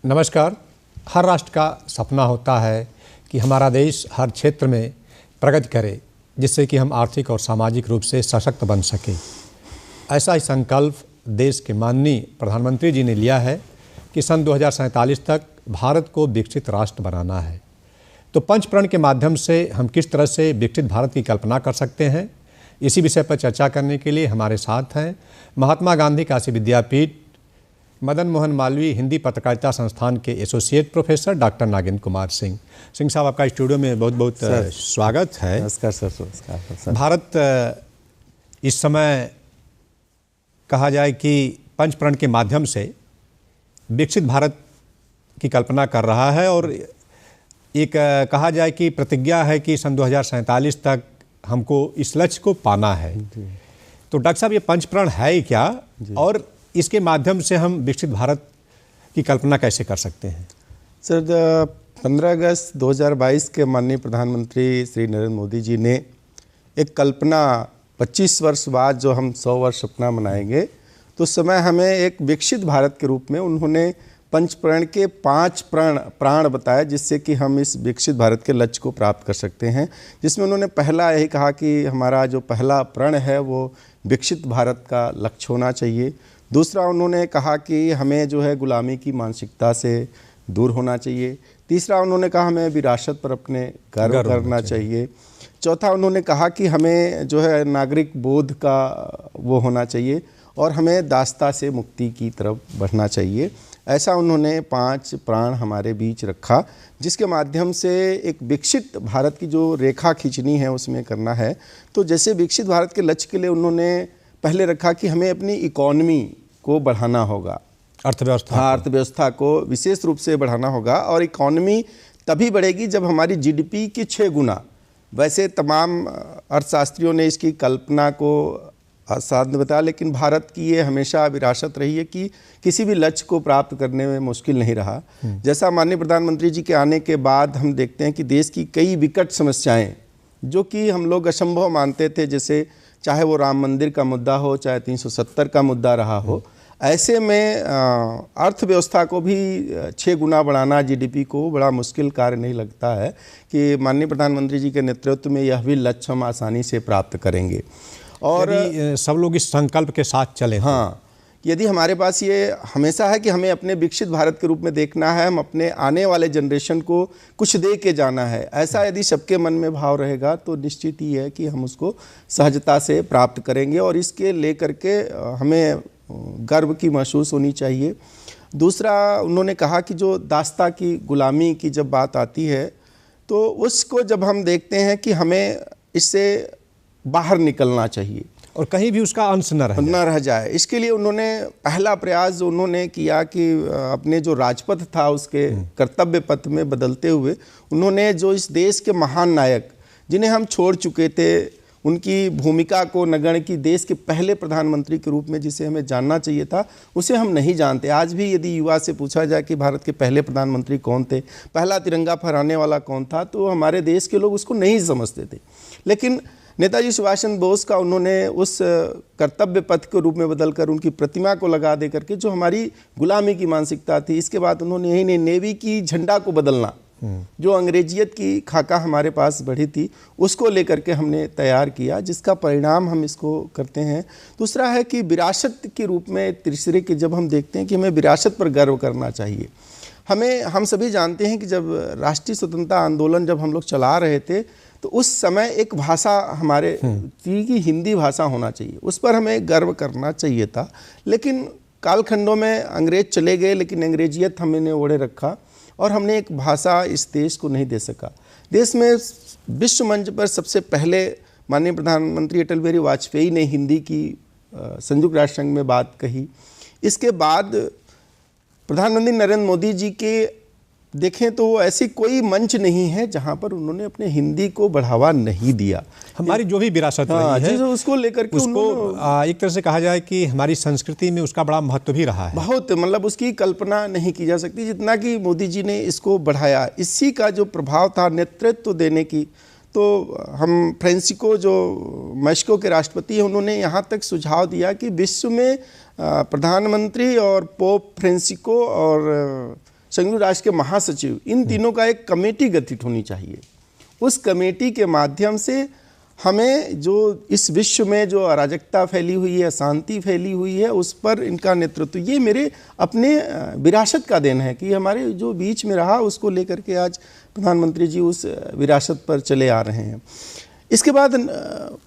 नमस्कार। हर राष्ट्र का सपना होता है कि हमारा देश हर क्षेत्र में प्रगति करे, जिससे कि हम आर्थिक और सामाजिक रूप से सशक्त बन सके। ऐसा ही संकल्प देश के माननीय प्रधानमंत्री जी ने लिया है कि सन 2047 तक भारत को विकसित राष्ट्र बनाना है। तो पंच प्रण के माध्यम से हम किस तरह से विकसित भारत की कल्पना कर सकते हैं, इसी विषय पर चर्चा करने के लिए हमारे साथ हैं महात्मा गांधी काशी विद्यापीठ मदन मोहन मालवीय हिंदी पत्रकारिता संस्थान के associate professor doctor Nagendra Kumar Singh. Singh साहब, आपका स्टूडियो में बहुत बहुत स्वागत है। नमस्कार सर। नमस्कार। भारत इस समय कहा जाए कि पंच प्रण के माध्यम से विकसित भारत की कल्पना कर रहा है और एक कहा जाए कि प्रतिज्ञा है कि सन 2047 तक हमको इस लक्ष्य को पाना है। तो डॉक्टर साहब, ये पंच प्रण है ही क्या और इसके माध्यम से हम विकसित भारत की कल्पना कैसे कर सकते हैं? सर, 15 अगस्त 2022 के माननीय प्रधानमंत्री श्री नरेंद्र मोदी जी ने एक कल्पना 25 वर्ष बाद जो हम 100 वर्ष अपना मनाएंगे, तो उस समय हमें एक विकसित भारत के रूप में उन्होंने पंच प्रण के 5 प्राण बताए, जिससे कि हम इस विकसित भारत के लक्ष्य को प्राप्त कर सकते हैं। जिसमें उन्होंने पहला यही कहा कि हमारा जो पहला प्रण है वो विकसित भारत का लक्ष्य होना चाहिए। दूसरा, उन्होंने कहा कि हमें जो है गुलामी की मानसिकता से दूर होना चाहिए। तीसरा, उन्होंने कहा हमें विरासत पर अपने गर्व करना चाहिए। चौथा, उन्होंने कहा कि हमें जो है नागरिक बोध का वो होना चाहिए और हमें दासता से मुक्ति की तरफ बढ़ना चाहिए। ऐसा उन्होंने 5 प्राण हमारे बीच रखा, जिसके माध्यम से एक विकसित भारत की जो रेखा खींचनी है उसमें करना है। तो जैसे विकसित भारत के लक्ष्य के लिए उन्होंने पहले रखा कि हमें अपनी इकोनॉमी को बढ़ाना होगा, अर्थव्यवस्था को विशेष रूप से बढ़ाना होगा। और इकोनॉमी तभी बढ़ेगी जब हमारी जीडीपी की 6 गुना। वैसे तमाम अर्थशास्त्रियों ने इसकी कल्पना को असाध्य बताया, लेकिन भारत की ये हमेशा विरासत रही है कि किसी भी लक्ष्य को प्राप्त करने में मुश्किल नहीं रहा। जैसा माननीय प्रधानमंत्री जी के आने के बाद हम देखते हैं कि देश की कई विकट समस्याएं जो कि हम लोग असंभव मानते थे, जैसे चाहे वो राम मंदिर का मुद्दा हो, चाहे 370 का मुद्दा रहा हो, ऐसे में अर्थव्यवस्था को भी 6 गुना बढ़ाना, जीडीपी को बड़ा मुश्किल कार्य नहीं लगता है कि माननीय प्रधानमंत्री जी के नेतृत्व में यह भी लक्ष्य हम आसानी से प्राप्त करेंगे। और सब लोग इस संकल्प के साथ चलें। हाँ, यदि हमारे पास ये हमेशा है कि हमें अपने विकसित भारत के रूप में देखना है, हम अपने आने वाले जनरेशन को कुछ दे के जाना है, ऐसा यदि सबके मन में भाव रहेगा तो निश्चित ही है कि हम उसको सहजता से प्राप्त करेंगे और इसके लेकर के हमें गर्व की महसूस होनी चाहिए। दूसरा, उन्होंने कहा कि जो दास्ता की गुलामी की जब बात आती है तो उसको जब हम देखते हैं कि हमें इससे बाहर निकलना चाहिए और कहीं भी उसका अंश न रह जाए। इसके लिए उन्होंने पहला प्रयास जो उन्होंने किया कि अपने जो राजपथ था उसके कर्तव्य पथ में बदलते हुए उन्होंने जो इस देश के महान नायक जिन्हें हम छोड़ चुके थे, उनकी भूमिका को नगण्य की देश के पहले प्रधानमंत्री के रूप में जिसे हमें जानना चाहिए था, उसे हम नहीं जानते। आज भी यदि युवा से पूछा जाए कि भारत के पहले प्रधानमंत्री कौन थे, पहला तिरंगा फहराने वाला कौन था, तो हमारे देश के लोग उसको नहीं समझते थे। लेकिन नेताजी सुभाष चंद्र बोस का उन्होंने उस कर्तव्य पथ के रूप में बदलकर उनकी प्रतिमा को लगा दे करके जो हमारी गुलामी की मानसिकता थी, इसके बाद उन्होंने यही नहीं, नेवी की झंडा को बदलना, जो अंग्रेजियत की खाका हमारे पास बढ़ी थी उसको लेकर के हमने तैयार किया, जिसका परिणाम हम इसको करते हैं। दूसरा है कि विरासत के रूप में तीसरे के जब हम देखते हैं कि हमें विरासत पर गर्व करना चाहिए। हम सभी जानते हैं कि जब राष्ट्रीय स्वतंत्रता आंदोलन जब हम लोग चला रहे थे तो उस समय एक भाषा हमारे की हिंदी भाषा होना चाहिए, उस पर हमें गर्व करना चाहिए था। लेकिन कालखंडों में अंग्रेज चले गए, लेकिन अंग्रेजियत हमने ओढ़े रखा और हमने एक भाषा इस देश को नहीं दे सका। देश में विश्व मंच पर सबसे पहले माननीय प्रधानमंत्री अटल बिहारी वाजपेयी ने हिंदी की संयुक्त राष्ट्र संघ में बात कही। इसके बाद प्रधानमंत्री नरेंद्र मोदी जी के देखें तो ऐसी कोई मंच नहीं है जहां पर उन्होंने अपने हिंदी को बढ़ावा नहीं दिया। हमारी जो भी विरासत रही है उसको लेकर के उसको एक तरह से कहा जाए कि हमारी संस्कृति में उसका बड़ा महत्व भी रहा है। बहुत, मतलब उसकी कल्पना नहीं की जा सकती जितना कि मोदी जी ने इसको बढ़ाया। इसी का जो प्रभाव था नेतृत्व देने की, तो हम फ्रांसिस्को जो मैक्सिको के राष्ट्रपति हैं, उन्होंने यहाँ तक सुझाव दिया कि विश्व में प्रधानमंत्री और पोप फ्रांसिस्को और संयुक्त राष्ट्र के महासचिव, इन तीनों का एक कमेटी गठित होनी चाहिए। उस कमेटी के माध्यम से हमें जो इस विश्व में जो अराजकता फैली हुई है, अशांति फैली हुई है, उस पर इनका नेतृत्व, ये मेरे अपने विरासत का देन है कि हमारे जो बीच में रहा उसको लेकर के आज प्रधानमंत्री जी उस विरासत पर चले आ रहे हैं। इसके बाद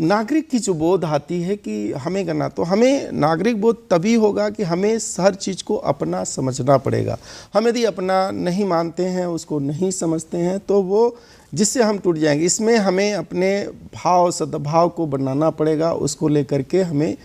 नागरिक की जो बोध आती है कि हमें करना, तो हमें नागरिक बोध तभी होगा कि हमें हर चीज़ को अपना समझना पड़ेगा। हम यदि अपना नहीं मानते हैं, उसको नहीं समझते हैं, तो वो जिससे हम टूट जाएंगे। इसमें हमें अपने भाव सद्भाव को बनाना पड़ेगा, उसको लेकर के हमें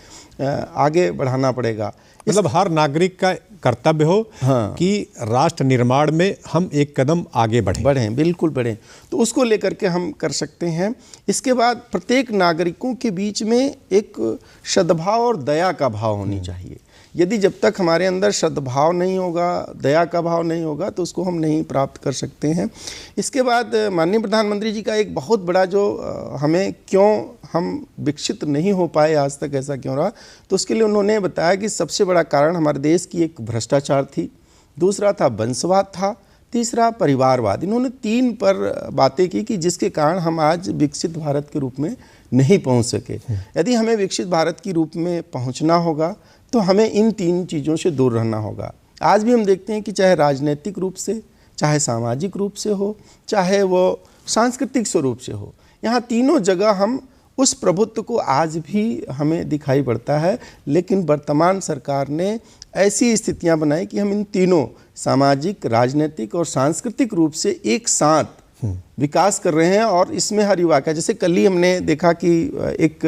आगे बढ़ाना पड़ेगा। मतलब हर नागरिक का कर्तव्य हो कि राष्ट्र निर्माण में हम एक कदम आगे बढ़ें। बिल्कुल बढ़ें। तो उसको लेकर के हम कर सकते हैं। इसके बाद प्रत्येक नागरिकों के बीच में एक सद्भाव और दया का भाव होनी चाहिए। यदि जब तक हमारे अंदर सद्भाव नहीं होगा, दया का भाव नहीं होगा, तो उसको हम नहीं प्राप्त कर सकते हैं। इसके बाद माननीय प्रधानमंत्री जी का एक बहुत बड़ा जो हमें क्यों हम विकसित नहीं हो पाए आज तक, ऐसा क्यों रहा, तो उसके लिए उन्होंने बताया कि सबसे बड़ा कारण हमारे देश की एक भ्रष्टाचार थी, दूसरा था वंशवाद था, तीसरा परिवारवाद। इन्होंने 3 पर बातें की कि जिसके कारण हम आज विकसित भारत के रूप में नहीं पहुंच सके। यदि हमें विकसित भारत के रूप में पहुंचना होगा तो हमें इन 3 चीज़ों से दूर रहना होगा। आज भी हम देखते हैं कि चाहे राजनीतिक रूप से, चाहे सामाजिक रूप से हो, चाहे वो सांस्कृतिक स्वरूप से हो, यहाँ तीनों जगह हम उस प्रभुत्व को आज भी हमें दिखाई पड़ता है। लेकिन वर्तमान सरकार ने ऐसी स्थितियां बनाई कि हम इन तीनों सामाजिक, राजनीतिक और सांस्कृतिक रूप से एक साथ विकास कर रहे हैं। और इसमें हर युवा का, जैसे कल ही हमने देखा कि एक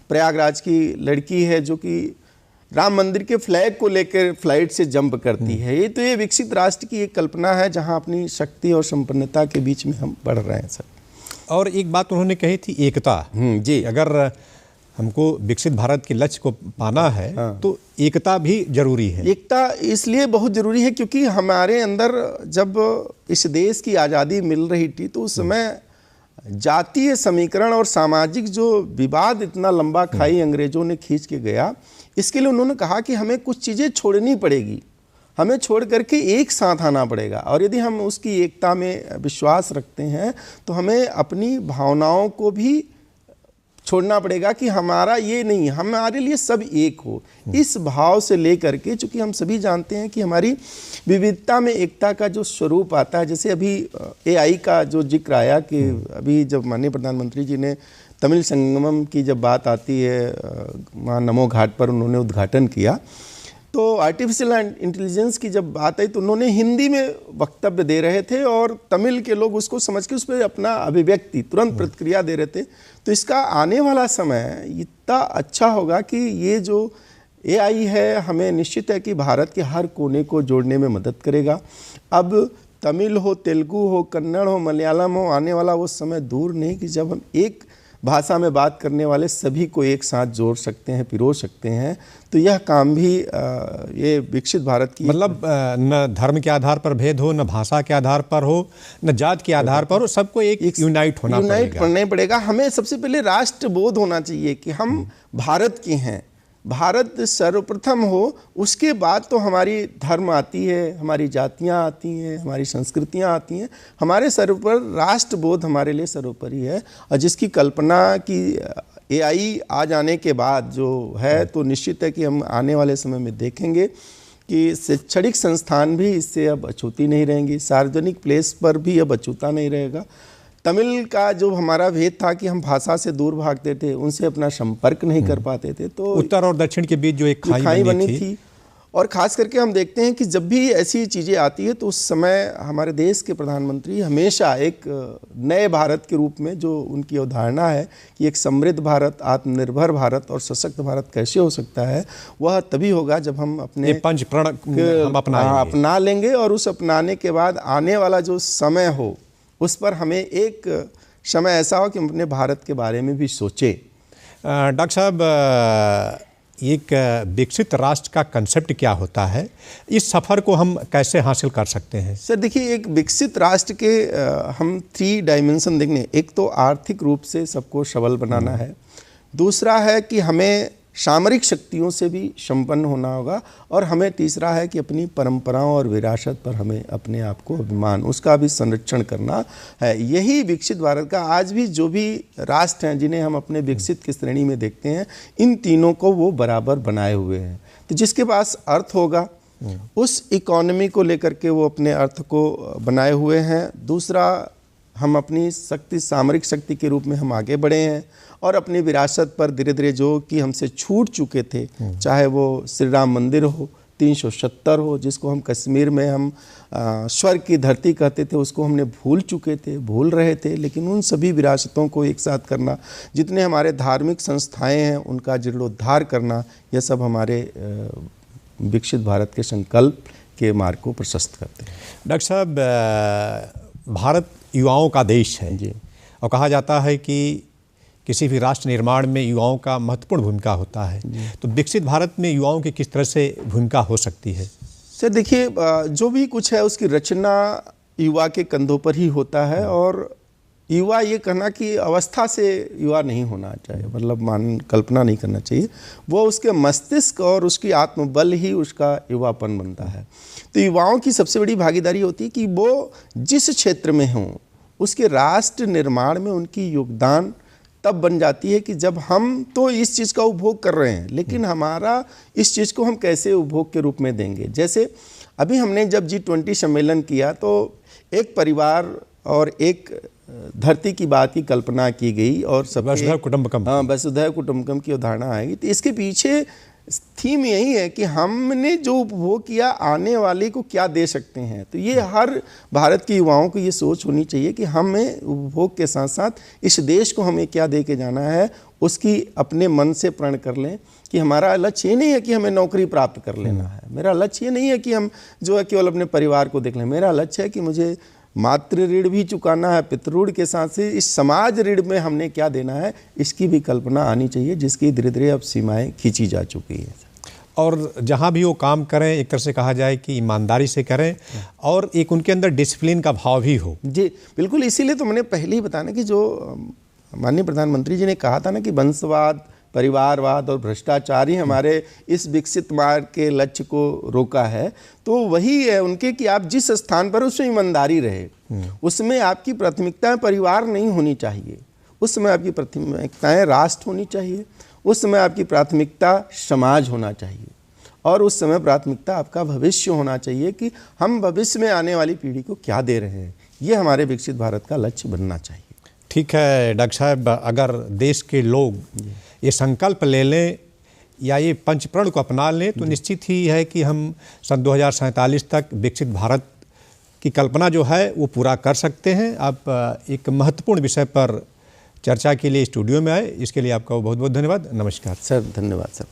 प्रयागराज की लड़की है जो कि राम मंदिर के फ्लैग को लेकर फ्लाइट से जंप करती है। ये विकसित राष्ट्र की एक कल्पना है जहां अपनी शक्ति और संपन्नता के बीच में हम बढ़ रहे हैं सर। और एक बात उन्होंने कही थी, एकता। जी, अगर हमको विकसित भारत के लक्ष्य को पाना है तो एकता भी जरूरी है। एकता इसलिए बहुत जरूरी है क्योंकि हमारे अंदर जब इस देश की आज़ादी मिल रही थी तो उस समय जातीय समीकरण और सामाजिक जो विवाद इतना लंबा खाई अंग्रेजों ने खींच के गया, इसके लिए उन्होंने कहा कि हमें कुछ चीज़ें छोड़नी पड़ेगी, हमें छोड़ करके एक साथ आना पड़ेगा। और यदि हम उसकी एकता में विश्वास रखते हैं तो हमें अपनी भावनाओं को भी छोड़ना पड़ेगा कि हमारा ये नहीं, हमारे लिए सब एक हो। इस भाव से लेकर के, चूँकि हम सभी जानते हैं कि हमारी विविधता में एकता का जो स्वरूप आता है, जैसे अभी AI का जो जिक्र आया कि अभी जब माननीय प्रधानमंत्री जी ने तमिल संगमम की जब बात आती है, वहाँ नमो घाट पर उन्होंने उद्घाटन किया, तो आर्टिफिशियल इंटेलिजेंस की जब बात आई तो उन्होंने हिंदी में वक्तव्य दे रहे थे और तमिल के लोग उसको समझ के उस पर अपना अभिव्यक्ति तुरंत प्रतिक्रिया दे रहे थे। तो इसका आने वाला समय इतना अच्छा होगा कि ये जो AI है, हमें निश्चित है कि भारत के हर कोने को जोड़ने में मदद करेगा। अब तमिल हो, तेलुगु हो, कन्नड़ हो, मलयालम हो, आने वाला वो समय दूर नहीं कि जब हम एक भाषा में बात करने वाले सभी को एक साथ जोड़ सकते हैं, पिरो सकते हैं। तो यह काम भी ये विकसित भारत की, मतलब न धर्म के आधार पर भेद हो, न भाषा के आधार पर हो, न जात के आधार पर हो, सबको एक यूनाइट होना पड़ेगा। हमें सबसे पहले राष्ट्रबोध होना चाहिए कि हम भारत के हैं, भारत सर्वप्रथम हो, उसके बाद तो हमारी धर्म आती है, हमारी जातियाँ आती हैं, हमारी संस्कृतियाँ आती हैं। हमारे सर्वोपर राष्ट्रबोध हमारे लिए सर्वोपरि है। और जिसकी कल्पना की AI आ जाने के बाद जो है, तो निश्चित है कि हम आने वाले समय में देखेंगे कि शैक्षणिक संस्थान भी इससे अब अछूती नहीं रहेंगी, सार्वजनिक प्लेस पर भी अब अछूता नहीं रहेगा। तमिल का जो हमारा भेद था कि हम भाषा से दूर भागते थे, उनसे अपना संपर्क नहीं कर पाते थे, तो उत्तर और दक्षिण के बीच जो एक खाई बनी थी। और ख़ास करके हम देखते हैं कि जब भी ऐसी चीज़ें आती है तो उस समय हमारे देश के प्रधानमंत्री हमेशा एक नए भारत के रूप में, जो उनकी अवधारणा है कि एक समृद्ध भारत, आत्मनिर्भर भारत और सशक्त भारत कैसे हो सकता है, वह तभी होगा जब हम अपने पंच प्रण हम अपना लेंगे। और उस अपनाने के बाद आने वाला जो समय हो, उस पर हमें एक समय ऐसा हो कि हम अपने भारत के बारे में भी सोचें। डॉक्टर साहब, एक विकसित राष्ट्र का कंसेप्ट क्या होता है, इस सफ़र को हम कैसे हासिल कर सकते हैं? सर देखिए, एक विकसित राष्ट्र के हम 3 डायमेंशन देखने, एक तो आर्थिक रूप से सबको सबल बनाना है, दूसरा है कि हमें सामरिक शक्तियों से भी संपन्न होना होगा। और हमें तीसरा है कि अपनी परंपराओं और विरासत पर हमें अपने आप को अभिमान, उसका भी संरक्षण करना है। यही विकसित भारत का, आज भी जो भी राष्ट्र हैं जिन्हें हम अपने विकसित की श्रेणी में देखते हैं, इन तीनों को वो बराबर बनाए हुए हैं। तो जिसके पास अर्थ होगा उस इकोनॉमी को लेकर के वो अपने अर्थ को बनाए हुए हैं। दूसरा, हम अपनी शक्ति, सामरिक शक्ति के रूप में हम आगे बढ़े हैं और अपनी विरासत पर धीरे धीरे जो कि हमसे छूट चुके थे, चाहे वो श्री राम मंदिर हो, 370 हो, जिसको हम कश्मीर में हम स्वर्ग की धरती कहते थे, उसको हमने भूल चुके थे, भूल रहे थे। लेकिन उन सभी विरासतों को एक साथ करना, जितने हमारे धार्मिक संस्थाएं हैं उनका जीर्णोद्धार करना, यह सब हमारे विकसित भारत के संकल्प के मार्ग को प्रशस्त करते हैं। डॉक्टर साहब, भारत युवाओं का देश है जी, और कहा जाता है कि किसी भी राष्ट्र निर्माण में युवाओं का महत्वपूर्ण भूमिका होता है। तो विकसित भारत में युवाओं की किस तरह से भूमिका हो सकती है? सर देखिए, जो भी कुछ है उसकी रचना युवा के कंधों पर ही होता है। और युवा, ये कहना कि अवस्था से युवा नहीं होना चाहिए, मतलब कल्पना नहीं करना चाहिए, वो उसके मस्तिष्क और उसकी आत्मबल ही उसका युवापन बनता है। तो युवाओं की सबसे बड़ी भागीदारी होती है कि वो जिस क्षेत्र में हों उसके राष्ट्र निर्माण में उनकी योगदान तब बन जाती है कि जब हम तो इस चीज़ का उपभोग कर रहे हैं, लेकिन हमारा इस चीज़ को हम कैसे उपभोग के रूप में देंगे। जैसे अभी हमने जब G20 सम्मेलन किया तो एक परिवार और एक धरती की बात की कल्पना की गई और सब वसुधैव कुटुंबकम, हाँ, वसुधैव कुटुंबकम की अवधारणा आएगी। तो इसके पीछे थीम यही है कि हमने जो उपभोग किया आने वाले को क्या दे सकते हैं। तो ये हर भारत के युवाओं को ये सोच होनी चाहिए कि हमें उपभोग के साथ साथ इस देश को हमें क्या दे के जाना है, उसकी अपने मन से प्रण कर लें कि हमारा लक्ष्य ये नहीं है कि हमें नौकरी प्राप्त कर लेना है, मेरा लक्ष्य ये नहीं है कि हम जो है केवल अपने परिवार को देख लें, मेरा लक्ष्य है कि मुझे मातृ ऋण भी चुकाना है, पितृऋण के साथ से इस समाज ऋण में हमने क्या देना है, इसकी भी कल्पना आनी चाहिए, जिसकी धीरे धीरे अब सीमाएं खींची जा चुकी है। और जहाँ भी वो काम करें एक तरह से कहा जाए कि ईमानदारी से करें और एक उनके अंदर डिसिप्लिन का भाव भी हो। जी बिल्कुल, इसीलिए तो मैंने पहले ही बताया कि जो माननीय प्रधानमंत्री जी ने कहा था ना कि वंशवाद, परिवारवाद और भ्रष्टाचार ही हमारे इस विकसित मार्ग के लक्ष्य को रोका है। तो वही है उनके कि आप जिस स्थान पर उसमें ईमानदारी रहे, उसमें आपकी प्राथमिकताएं परिवार नहीं होनी चाहिए, उस समय आपकी प्राथमिकताएं राष्ट्र होनी चाहिए, उस समय आपकी प्राथमिकता समाज होना चाहिए और उस समय प्राथमिकता आपका भविष्य होना चाहिए कि हम भविष्य में आने वाली पीढ़ी को क्या दे रहे हैं। ये हमारे विकसित भारत का लक्ष्य बनना चाहिए। ठीक है डॉक्टर साहब, अगर देश के लोग ये संकल्प ले लें या ये पंचप्रण को अपना लें तो निश्चित ही है कि हम सन 2047 तक विकसित भारत की कल्पना जो है वो पूरा कर सकते हैं। आप एक महत्वपूर्ण विषय पर चर्चा के लिए स्टूडियो में आए, इसके लिए आपका बहुत बहुत धन्यवाद। नमस्कार सर। धन्यवाद सर।